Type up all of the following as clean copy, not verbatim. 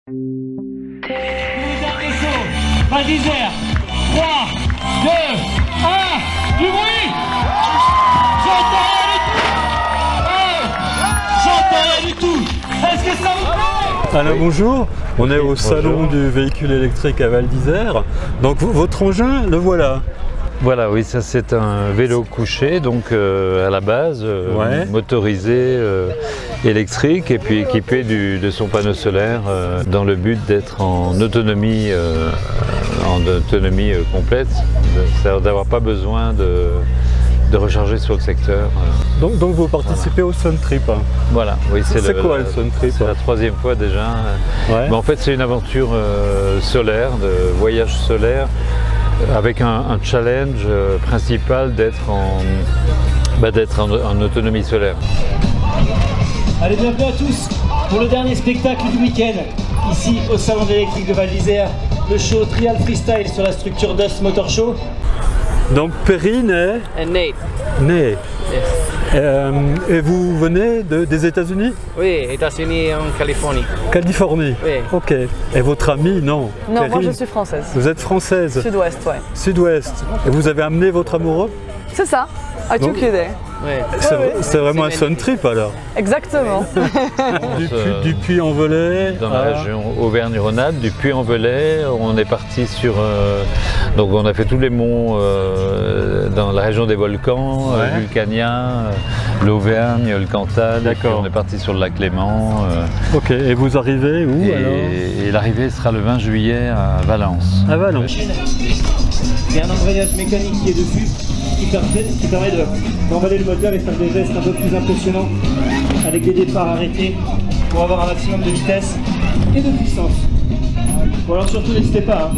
Les derniers sauts, Val d'Isère, 3, 2, 1, du bruit. J'entends rien du tout. Oh, j'entends rien du tout. Est-ce que ça vous plaît? Alors bonjour, on est au salon du véhicule électrique à Val d'Isère. Donc votre engin, le voilà. Voilà, oui, ça c'est un vélo couché, donc à la base, motorisé, électrique, et puis équipé de son panneau solaire dans le but d'être en autonomie complète, c'est-à-dire d'avoir pas besoin de recharger sur le secteur. Donc vous participez au Sun Trip. Voilà, oui, c'est quoi le Sun Trip? C'est la troisième fois déjà. Mais en fait, c'est une aventure solaire, de voyage solaire, avec un challenge principal d'être en autonomie solaire. Allez, bienvenue à tous pour le dernier spectacle du week-end, ici au Salon de l'électrique de Val d'Isère, le show Trial Freestyle sur la structure Dust Motor Show. Donc Perrine et Nate. Nate. Yes. Et vous venez des États-Unis? Oui, États-Unis en Californie. Californie? Oui. Ok. Et votre amie, non? Non, Perrine, moi je suis française. Vous êtes française? Sud-Ouest, ouais. Sud-Ouest. Et vous avez amené votre amoureux? C'est ça. I took you there. Oui. C'est vraiment un Sun Trip alors? Exactement. Du Puy-en-Velay dans la région Auvergne-Rhône-Alpes, du Puy-en-Velay, on est parti sur... donc on a fait tous les monts dans la région des volcans, Vulcania, l'Auvergne, le Cantal, et puis on est parti sur le lac Léman. Ok, et vous arrivez où alors? Et l'arrivée sera le 20 juillet à Valence. À Valence. Il y a un embrayage mécanique qui est dessus, qui permet d'emballer le moteur et faire des gestes un peu plus impressionnants avec des départs arrêtés pour avoir un maximum de vitesse et de puissance. Bon, alors surtout n'hésitez pas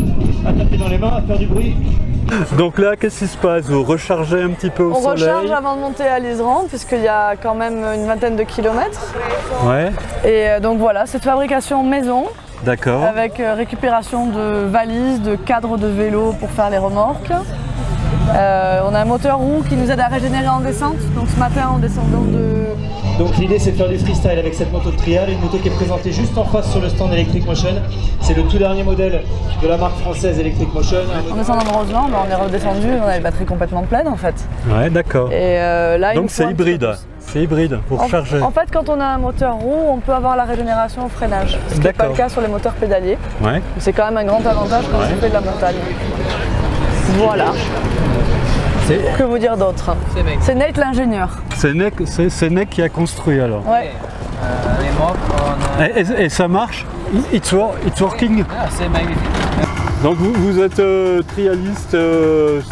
à taper dans les mains, à faire du bruit. Donc là, qu'est-ce qui se passe? Vous rechargez un petit peu au soleil? On recharge avant de monter à l'Iseran, puisqu'il y a quand même une vingtaine de kilomètres. Ouais. Et donc voilà, cette fabrication maison. D'accord. Avec récupération de valises, de cadres de vélo pour faire les remorques. On a un moteur roue qui nous aide à régénérer en descente. Donc ce matin, en descendant de... Donc l'idée c'est de faire du freestyle avec cette moto de trial, une moto qui est présentée juste en face sur le stand Electric Motion. C'est le tout dernier modèle de la marque française Electric Motion. En descendant de Roseland, on est redescendu, on a les batteries complètement pleines en fait. Ouais, d'accord. Et là, donc c'est hybride? C'est hybride pour charger? En fait, quand on a un moteur roue, on peut avoir la régénération au freinage. Ce qui n'est pas le cas sur les moteurs pédaliers. Ouais. C'est quand même un grand avantage quand on fait de la montagne. Voilà. Que vous dire d'autre? C'est Nate l'ingénieur. C'est Nate qui a construit alors? Ouais. Et ça marche? It's working? C'est magnifique. Donc vous êtes trialiste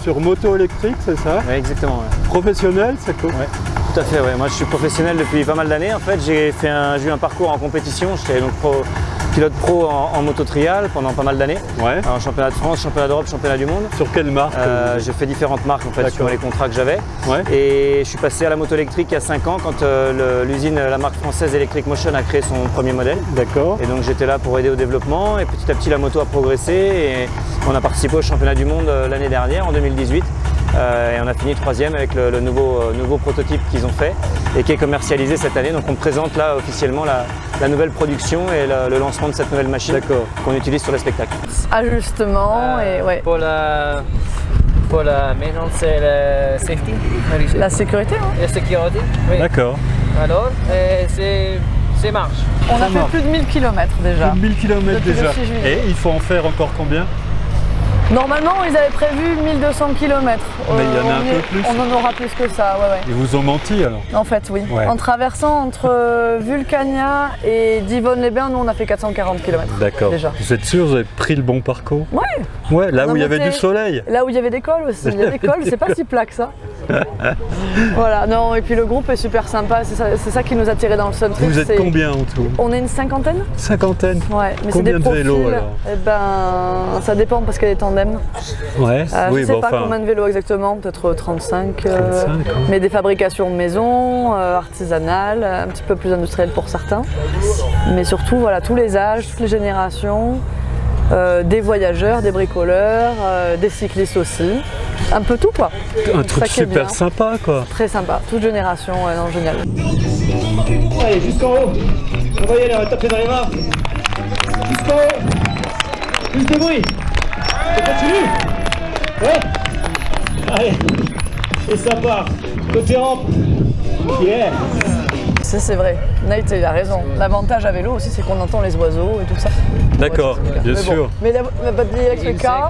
sur moto électrique, c'est ça? Oui, exactement. Ouais. Professionnel, c'est quoi? Ouais, tout à fait, ouais. Moi je suis professionnel depuis pas mal d'années. En fait, j'ai eu un parcours en compétition. J'étais donc pilote pro en moto trial pendant pas mal d'années. Ouais. En championnat de France, championnat d'Europe, championnat du monde. Sur quelle marque? J'ai fait différentes marques en fait sur les contrats que j'avais. Ouais. Et je suis passé à la moto électrique il y a 5 ans quand la marque française Electric Motion a créé son premier modèle. D'accord. Et donc j'étais là pour aider au développement et petit à petit la moto a progressé et on a participé au championnat du monde l'année dernière en 2018. Et on a fini 3e avec le nouveau prototype qu'ils ont fait et qui est commercialisé cette année. Donc on présente là officiellement la nouvelle production et le lancement de cette nouvelle machine qu'on utilise sur le spectacle. Ajustement et ouais. Pour la maintenance, c'est la safety. La sécurité, hein. La sécurité, oui. D'accord. Alors, c'est marche. On a fait plus de 1000 km déjà. Plus de 1000 km déjà. Et il faut en faire encore combien? Normalement, ils avaient prévu 1200 km. Mais il y en a un peu plus. On en aura plus que ça, ouais. Ils vous ont menti alors? En fait, oui. Ouais. En traversant entre Vulcania et Divonne-les-Bains, nous on a fait 440 km. D'accord. Déjà. Vous êtes sûr, vous avez pris le bon parcours? Ouais. Ouais, là où il y avait du soleil. Là où il y avait des cols aussi. Il y a des cols, c'est pas si plat que ça. Voilà, non, et puis le groupe est super sympa, c'est ça qui nous a tiré dans le Sun Trip. Vous êtes combien en tout? On est une cinquantaine. Cinquantaine? Ouais, mais c'est des profils. Vélos alors? Eh ben, ça dépend parce qu'il y a des tandems. Ouais, je sais pas combien de vélos exactement, peut-être 35. Mais des fabrications de maison, artisanales, un petit peu plus industrielles pour certains. Mais surtout, voilà, tous les âges, toutes les générations. Des voyageurs, des bricoleurs, des cyclistes aussi. Un peu tout quoi. Un truc super sympa quoi. Très sympa, toute génération, non, génial. Allez, jusqu'en haut. On va y aller, on va taper dans les mains. Jusqu'en haut. Plus de bruit. Et continue. Ouais. Allez. Et ça part. Côté rampe. Yeah. C'est vrai, Nate il a raison. L'avantage à vélo aussi c'est qu'on entend les oiseaux et tout ça. D'accord, bien sûr. Mais the electric car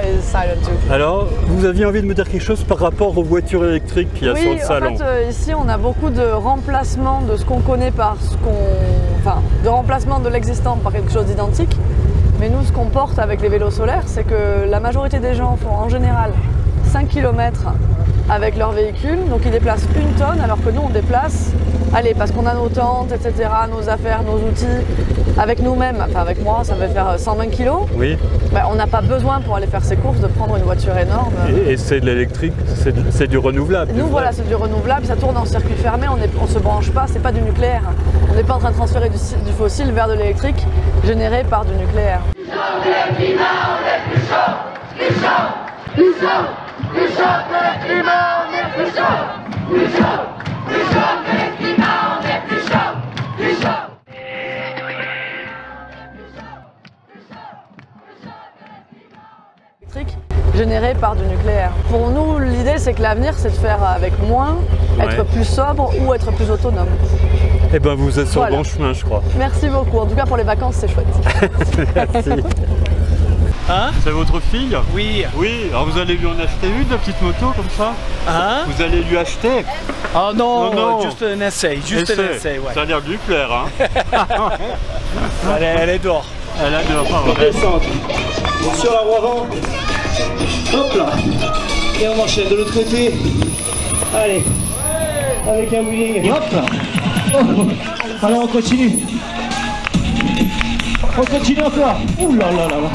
is silent too. Alors, vous aviez envie de me dire quelque chose par rapport aux voitures électriques qu'il y a sur le salon? En fait, ici on a beaucoup de remplacement de ce qu'on connaît par ce qu'on... Enfin, de remplacement de l'existant par quelque chose d'identique. Mais nous, ce qu'on porte avec les vélos solaires, c'est que la majorité des gens font en général 5 km avec leur véhicule, donc ils déplacent 1 tonne, alors que nous on déplace, allez, parce qu'on a nos tentes, etc., nos affaires, nos outils, avec nous-mêmes, enfin avec moi, ça va faire 120 kg. Oui. Ben, on n'a pas besoin pour aller faire ses courses de prendre une voiture énorme. Et c'est de l'électrique, c'est du renouvelable. Nous voilà, c'est du renouvelable, ça tourne en circuit fermé, on ne se branche pas, c'est pas du nucléaire. On n'est pas en train de transférer du fossile vers de l'électrique généré par du nucléaire. Généré par du nucléaire. Pour nous, l'idée c'est que l'avenir c'est de faire avec moins, être plus sobre ou être plus autonome. Eh ben vous êtes sur le bon chemin, je crois. Merci beaucoup. En tout cas pour les vacances, c'est chouette. Merci. Hein? C'est votre fille? Oui. Oui, alors vous allez lui en acheter une, la petite moto comme ça? Hein? Vous allez lui acheter? Oh non, non. Juste un essai, ouais. Ça a l'air de lui plaire, hein? Elle est dehors. Elle a dehors. Descente. Sur la roue avant. Hop là. Et on enchaîne de l'autre côté. Allez. Avec un wheeling. Hop là. Oh. Alors on continue. On continue encore. Ouh là là là là.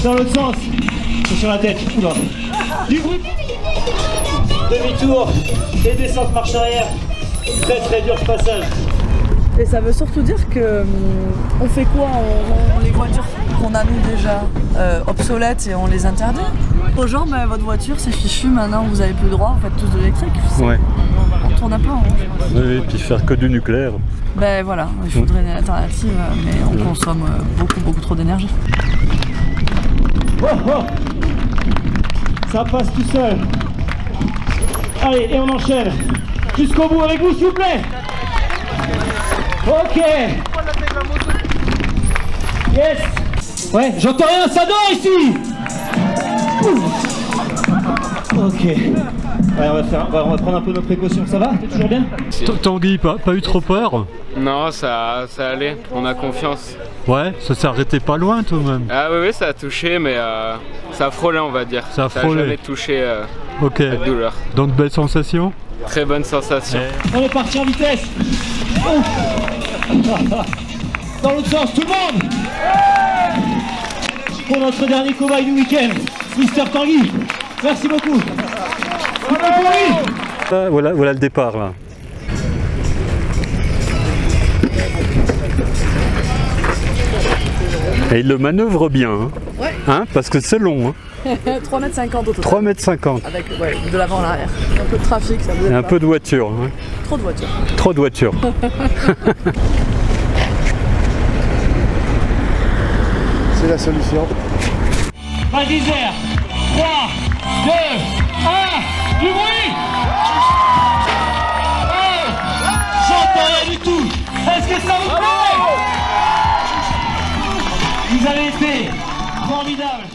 Dans l'autre sens. C'est sur la tête. Ouh là. Du bruit. Demi-tour. Et descente marche arrière. Très très dur ce passage. Et ça veut surtout dire que on fait quoi? On les voitures qu'on a nous déjà obsolètes et on les interdit. Aux gens, ben, votre voiture c'est fichu, maintenant vous avez plus le droit, vous faites tous de l'électrique. Ouais. On tourne un peu en rond. Oui, et puis faire que du nucléaire. Ben voilà, il faudrait une alternative, mais on consomme beaucoup trop d'énergie. Oh, oh. Ça passe tout seul. Allez, et on enchaîne. Jusqu'au bout avec vous, s'il vous plaît. Ok. Yes. Ouais, j'entends rien, ça dort ici. Ok. Ouais, on va prendre un peu nos précautions. Ça va? T'es toujours bien? Tanguy, pas eu trop peur? Non, ça allait. On a confiance. Ouais, ça s'est arrêté pas loin tout de même. Ah oui, ça a touché, mais ça a frôlé, on va dire. Ça a frôlé. jamais touché la douleur. Donc belle sensation? Très bonne sensation. On est parti en vitesse. Dans l'autre sens, tout le monde. Pour notre dernier cobaye du week-end, Mister Tanguy. Merci beaucoup. Voilà le départ là. Et il le manœuvre bien, hein, hein, parce que c'est long. Hein. 3,50 m au total. 3,50 m. Avec de l'avant à l'arrière. Un peu de trafic, ça vous aide. Et un peu de voiture. Hein. Trop de voitures. Trop de voitures. C'est la solution. Val d'Isère. 3, 2, 1, du bruit. Oh, j'entends rien du tout. Est-ce que ça vous plaît? Vous avez été formidable.